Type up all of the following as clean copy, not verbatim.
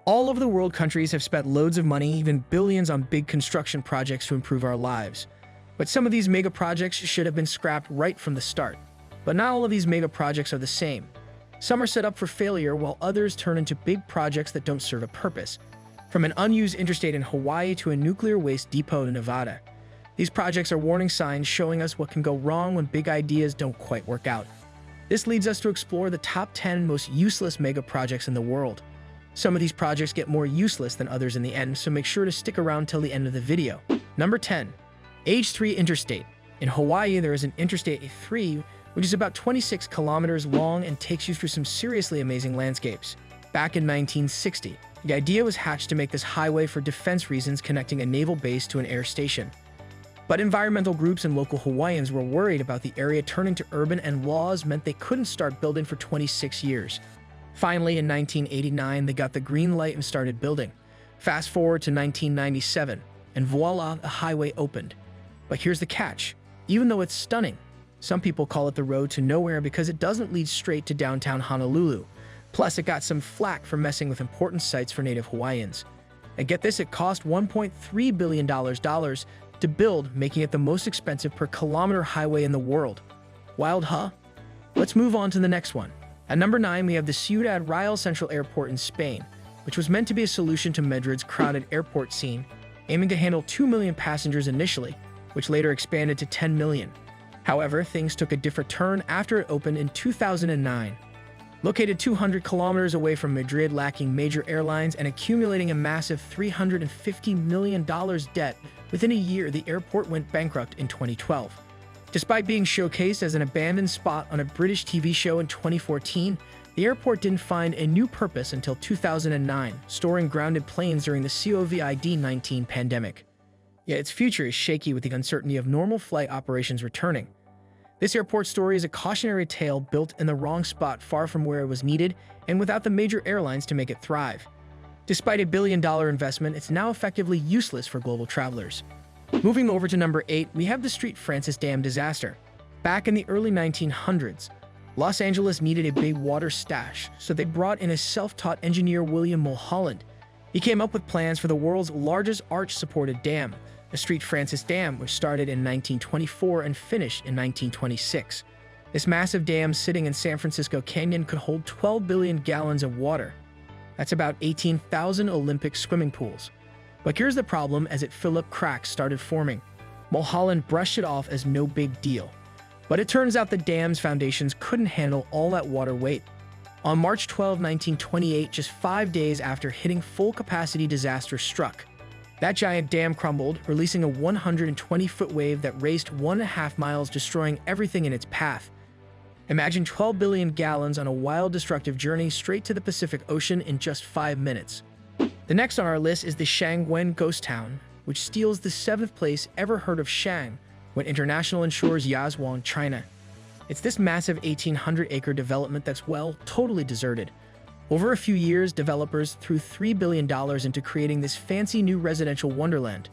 All over the world, countries have spent loads of money, even billions, on big construction projects to improve our lives. But some of these mega projects should have been scrapped right from the start. But not all of these mega projects are the same. Some are set up for failure, while others turn into big projects that don't serve a purpose. From an unused interstate in Hawaii to a nuclear waste depot in Nevada. These projects are warning signs showing us what can go wrong when big ideas don't quite work out. This leads us to explore the top 10 most useless mega projects in the world. Some of these projects get more useless than others in the end, so make sure to stick around till the end of the video. Number 10. AG3 Interstate. In Hawaii, there is an Interstate A3, which is about 26 kilometers long and takes you through some seriously amazing landscapes. Back in 1960, the idea was hatched to make this highway for defense reasons, connecting a naval base to an air station. But environmental groups and local Hawaiians were worried about the area turning to urban, and laws meant they couldn't start building for 26 years. Finally, in 1989, they got the green light and started building. Fast forward to 1997, and voila, the highway opened. But here's the catch. Even though it's stunning, some people call it the road to nowhere because it doesn't lead straight to downtown Honolulu. Plus, it got some flack for messing with important sites for native Hawaiians. And get this, it cost $1.3 billion to build, making it the most expensive per kilometer highway in the world. Wild, huh? Let's move on to the next one. At number 9, we have the Ciudad Real Central Airport in Spain, which was meant to be a solution to Madrid's crowded airport scene, aiming to handle 2 million passengers initially, which later expanded to 10 million. However, things took a different turn after it opened in 2009. Located 200 kilometers away from Madrid, lacking major airlines and accumulating a massive $350 million debt, within a year the airport went bankrupt in 2012. Despite being showcased as an abandoned spot on a British TV show in 2014, the airport didn't find a new purpose until 2009, storing grounded planes during the COVID-19 pandemic. Yet its future is shaky with the uncertainty of normal flight operations returning. This airport story is a cautionary tale built in the wrong spot, far from where it was needed, and without the major airlines to make it thrive. Despite a billion-dollar investment, it's now effectively useless for global travelers. Moving over to number 8, we have the St. Francis Dam disaster. Back in the early 1900s, Los Angeles needed a big water stash, so they brought in a self-taught engineer, William Mulholland. He came up with plans for the world's largest arch-supported dam, the St. Francis Dam, which started in 1924 and finished in 1926. This massive dam sitting in San Francisco Canyon could hold 12 billion gallons of water. That's about 18,000 Olympic swimming pools. But here's the problem: as it filled up, cracks started forming. Mulholland brushed it off as no big deal. But it turns out the dam's foundations couldn't handle all that water weight. On March 12, 1928, just 5 days after hitting full capacity, disaster struck. That giant dam crumbled, releasing a 120-foot wave that raced 1.5 miles, destroying everything in its path. Imagine 12 billion gallons on a wild, destructive journey straight to the Pacific Ocean in just 5 minutes. The next on our list is the Shangwen ghost town, which steals the 7th place ever heard of Shang when international insurers Yazhuang, China. It's this massive 1,800-acre development that's, well, totally deserted. Over a few years, developers threw $3 billion into creating this fancy new residential wonderland.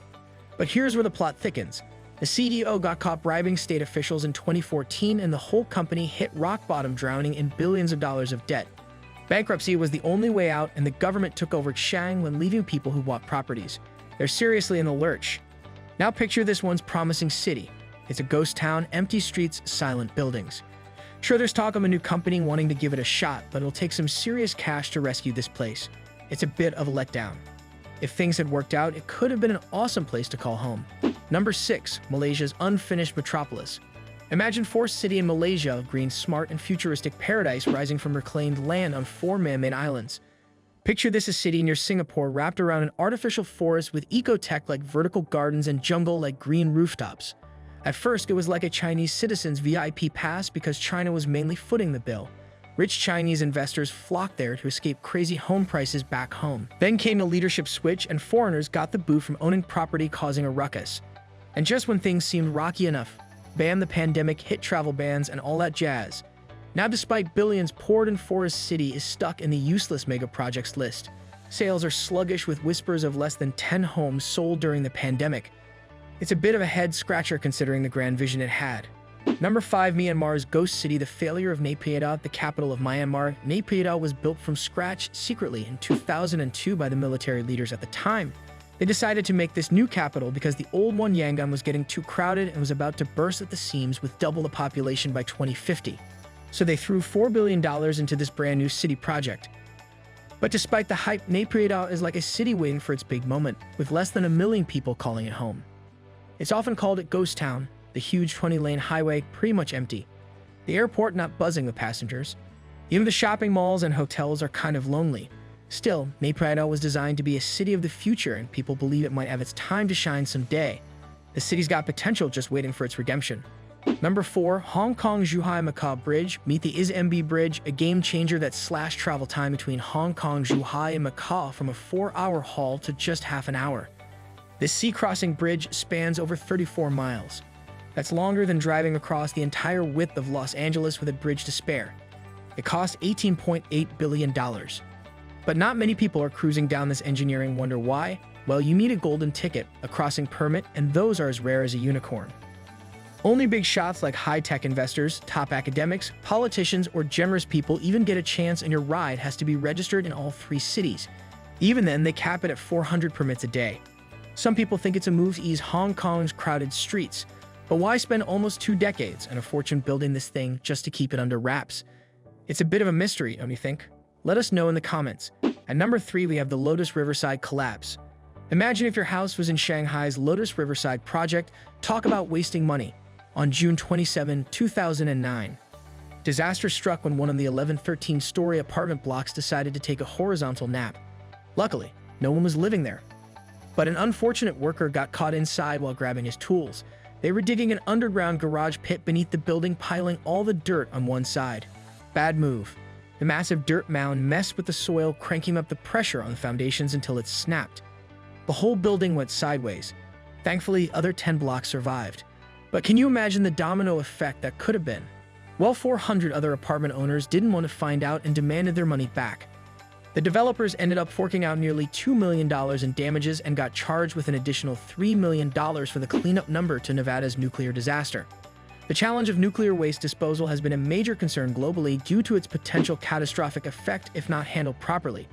But here's where the plot thickens. The CEO got caught bribing state officials in 2014, and the whole company hit rock bottom, drowning in billions of dollars of debt. Bankruptcy was the only way out, and the government took over Shang when leaving people who bought properties. They're seriously in the lurch. Now picture this once promising city. It's a ghost town, empty streets, silent buildings. Sure, there's talk of a new company wanting to give it a shot, but it'll take some serious cash to rescue this place. It's a bit of a letdown. If things had worked out, it could have been an awesome place to call home. Number 6, Malaysia's unfinished Metropolis. Imagine Forest City in Malaysia, a green, smart, and futuristic paradise rising from reclaimed land on 4 man-made islands. Picture this: a city near Singapore wrapped around an artificial forest with eco-tech like vertical gardens and jungle like green rooftops. At first, it was like a Chinese citizen's VIP pass because China was mainly footing the bill. Rich Chinese investors flocked there to escape crazy home prices back home. Then came the leadership switch, and foreigners got the boot from owning property, causing a ruckus. And just when things seemed rocky enough, bam, the pandemic hit, travel bans, and all that jazz. Now, despite billions poured in, Forest City is stuck in the useless mega projects list. Sales are sluggish, with whispers of less than 10 homes sold during the pandemic. It's a bit of a head-scratcher considering the grand vision it had. Number 5. Myanmar's Ghost City. The failure of Naypyidaw, the capital of Myanmar. Naypyidaw was built from scratch secretly in 2002 by the military leaders at the time. They decided to make this new capital because the old one, Yangon, was getting too crowded and was about to burst at the seams with double the population by 2050. So they threw $4 billion into this brand new city project. But despite the hype, Naypyidaw is like a city waiting for its big moment, with less than 1 million people calling it home. It's often called a ghost town, the huge 20-lane highway pretty much empty, the airport not buzzing with passengers. Even the shopping malls and hotels are kind of lonely. Still, Naypyidaw was designed to be a city of the future, and people believe it might have its time to shine someday. The city's got potential, just waiting for its redemption. Number 4. Hong Kong-Zhuhai-Macau Bridge. Meet the ISMB Bridge, a game-changer that slashed travel time between Hong Kong, Zhuhai, and Macau from a 4-hour haul to just half an hour. This sea-crossing bridge spans over 34 miles. That's longer than driving across the entire width of Los Angeles with a bridge to spare. It cost $18.8 billion. But not many people are cruising down this engineering wonder. Why? Well, you need a golden ticket, a crossing permit, and those are as rare as a unicorn. Only big shots like high-tech investors, top academics, politicians, or generous people even get a chance, and your ride has to be registered in all 3 cities. Even then, they cap it at 400 permits a day. Some people think it's a move to ease Hong Kong's crowded streets. But why spend almost 2 decades and a fortune building this thing just to keep it under wraps? It's a bit of a mystery, don't you think? Let us know in the comments. At number 3, we have the Lotus Riverside collapse. Imagine if your house was in Shanghai's Lotus Riverside project. Talk about wasting money. On June 27, 2009, disaster struck when one of the 13-story apartment blocks decided to take a horizontal nap. Luckily, no one was living there. But an unfortunate worker got caught inside while grabbing his tools. They were digging an underground garage pit beneath the building, piling all the dirt on one side. Bad move. The massive dirt mound messed with the soil, cranking up the pressure on the foundations until it snapped. The whole building went sideways. Thankfully, other 10 blocks survived. But can you imagine the domino effect that could have been? Well, 400 other apartment owners didn't want to find out and demanded their money back. The developers ended up forking out nearly $2 million in damages and got charged with an additional $3 million for the cleanup number to Nevada's nuclear disaster. The challenge of nuclear waste disposal has been a major concern globally due to its potential catastrophic effect if not handled properly.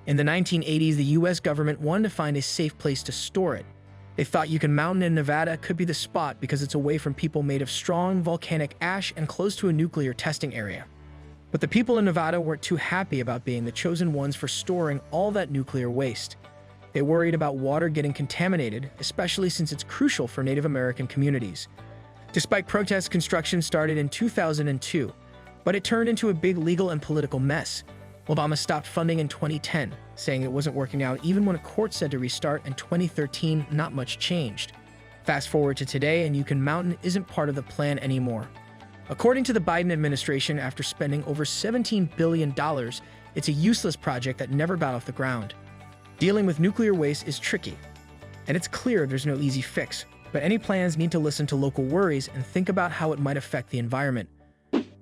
In the 1980s, the US government wanted to find a safe place to store it. They thought Yukon Mountain in Nevada could be the spot because it's away from people, made of strong volcanic ash, and close to a nuclear testing area. But the people in Nevada weren't too happy about being the chosen ones for storing all that nuclear waste. They worried about water getting contaminated, especially since it's crucial for Native American communities. Despite protests, construction started in 2002, but it turned into a big legal and political mess. Obama stopped funding in 2010, saying it wasn't working out even when a court said to restart in 2013. Not much changed. Fast forward to today, and Yukon Mountain isn't part of the plan anymore. According to the Biden administration, after spending over $17 billion, it's a useless project that never got off the ground. Dealing with nuclear waste is tricky, and it's clear there's no easy fix, but any plans need to listen to local worries and think about how it might affect the environment.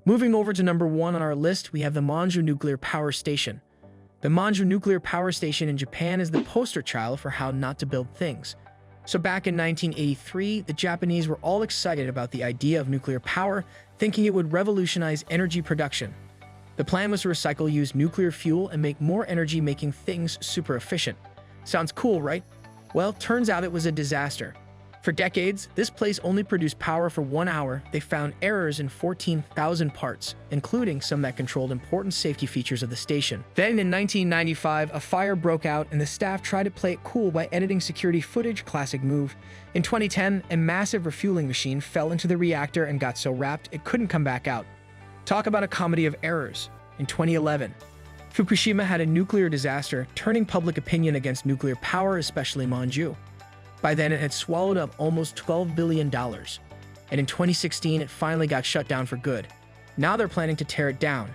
Moving over to number 1 on our list, we have the Mangu Nuclear Power Station. The Mangu Nuclear Power Station in Japan is the poster child for how not to build things. So back in 1983, the Japanese were all excited about the idea of nuclear power, thinking it would revolutionize energy production. The plan was to recycle used nuclear fuel and make more energy, making things super efficient. Sounds cool, right? Well, turns out it was a disaster. For decades, this place only produced power for 1 hour. They found errors in 14,000 parts, including some that controlled important safety features of the station. Then in 1995, a fire broke out and the staff tried to play it cool by editing security footage. Classic move. In 2010, a massive refueling machine fell into the reactor and got so wrapped it couldn't come back out. Talk about a comedy of errors. In 2011, Fukushima had a nuclear disaster, turning public opinion against nuclear power, especially Mangu. By then, it had swallowed up almost $12 billion. And in 2016, it finally got shut down for good. Now they're planning to tear it down.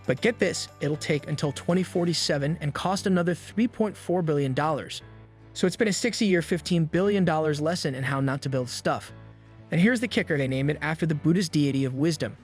But get this, it'll take until 2047 and cost another $3.4 billion. So it's been a 60-year, $15 billion lesson in how not to build stuff. And here's the kicker, they named it after the Buddhist deity of wisdom.